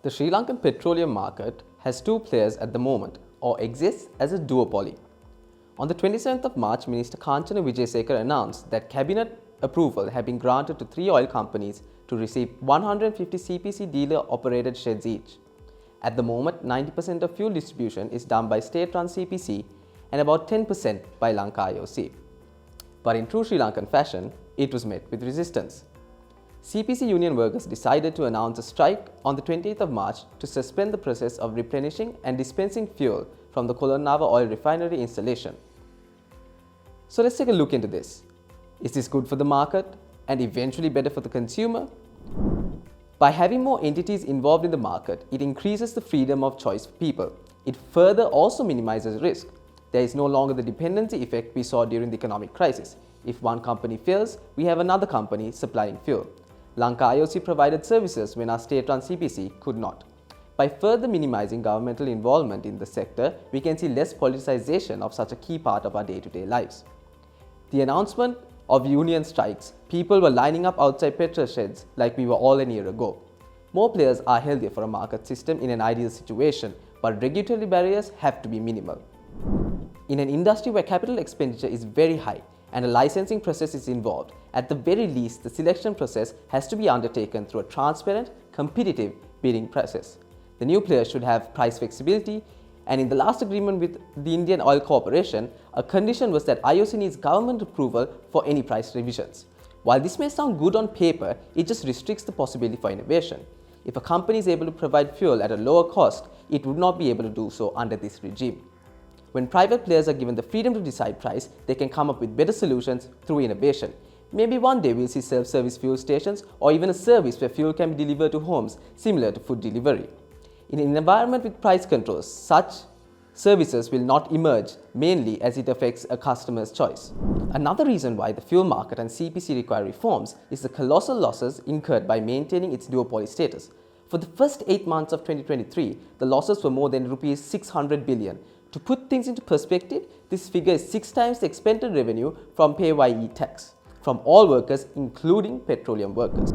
The Sri Lankan petroleum market has two players at the moment, or exists as a duopoly. On the 27th of March, Minister Kanchana Wijesekara announced that cabinet approval had been granted to three oil companies to receive 150 CPC dealer-operated sheds each. At the moment, 90% of fuel distribution is done by state-run CPC and about 10% by Lanka IOC. But in true Sri Lankan fashion, it was met with resistance. CPC union workers decided to announce a strike on the 28th of March to suspend the process of replenishing and dispensing fuel from the Kolonava oil refinery installation. So let's take a look into this. Is this good for the market and eventually better for the consumer? By having more entities involved in the market, it increases the freedom of choice for people. It further also minimizes risk. There is no longer the dependency effect we saw during the economic crisis. If one company fails, we have another company supplying fuel. Lanka IOC provided services when our state-run CPC could not. By further minimizing governmental involvement in the sector, we can see less politicization of such a key part of our day-to-day lives. The announcement of union strikes, people were lining up outside petrol sheds like we were all a year ago. More players are healthier for a market system in an ideal situation, but regulatory barriers have to be minimal. In an industry where capital expenditure is very high and a licensing process is involved, at the very least, the selection process has to be undertaken through a transparent, competitive bidding process. The new players should have price flexibility, and in the last agreement with the Indian Oil Corporation, a condition was that IOC needs government approval for any price revisions. While this may sound good on paper, it just restricts the possibility for innovation. If a company is able to provide fuel at a lower cost, it would not be able to do so under this regime. When private players are given the freedom to decide price, they can come up with better solutions through innovation. Maybe one day we'll see self-service fuel stations or even a service where fuel can be delivered to homes, similar to food delivery. In an environment with price controls, such services will not emerge, mainly as it affects a customer's choice. Another reason why the fuel market and CPC require reforms is the colossal losses incurred by maintaining its duopoly status. For the first 8 months of 2023, the losses were more than Rs 600 billion. To put things into perspective, this figure is 6 times the expended revenue from PAYE tax, from all workers including petroleum workers.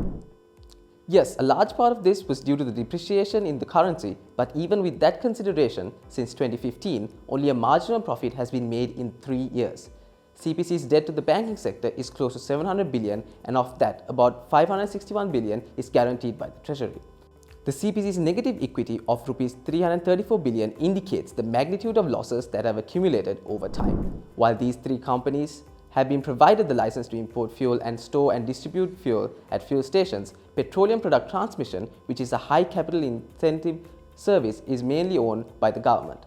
Yes, a large part of this was due to the depreciation in the currency, but even with that consideration, since 2015, only a marginal profit has been made in 3 years. CPC's debt to the banking sector is close to 700 billion, and of that, about 561 billion is guaranteed by the Treasury. The CPC's negative equity of Rs 334 billion indicates the magnitude of losses that have accumulated over time. While these three companies have been provided the license to import fuel and store and distribute fuel at fuel stations, petroleum product transmission, which is a high capital incentive service, is mainly owned by the government.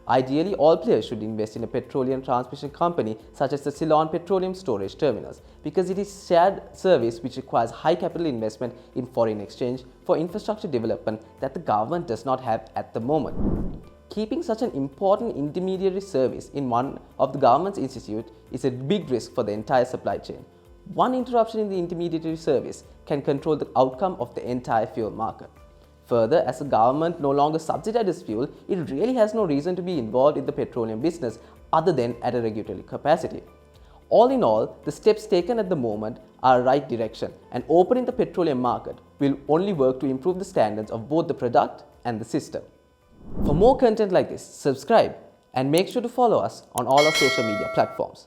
Ideally, all players should invest in a petroleum transmission company such as the Ceylon Petroleum Storage Terminals, because it is shared service which requires high capital investment in foreign exchange for infrastructure development that the government does not have at the moment. Keeping such an important intermediary service in one of the government's institutes is a big risk for the entire supply chain. One interruption in the intermediary service can control the outcome of the entire fuel market. Further, as the government no longer subsidizes fuel, it really has no reason to be involved in the petroleum business other than at a regulatory capacity. All in all, the steps taken at the moment are right direction, and opening the petroleum market will only work to improve the standards of both the product and the system. For more content like this, subscribe and make sure to follow us on all our social media platforms.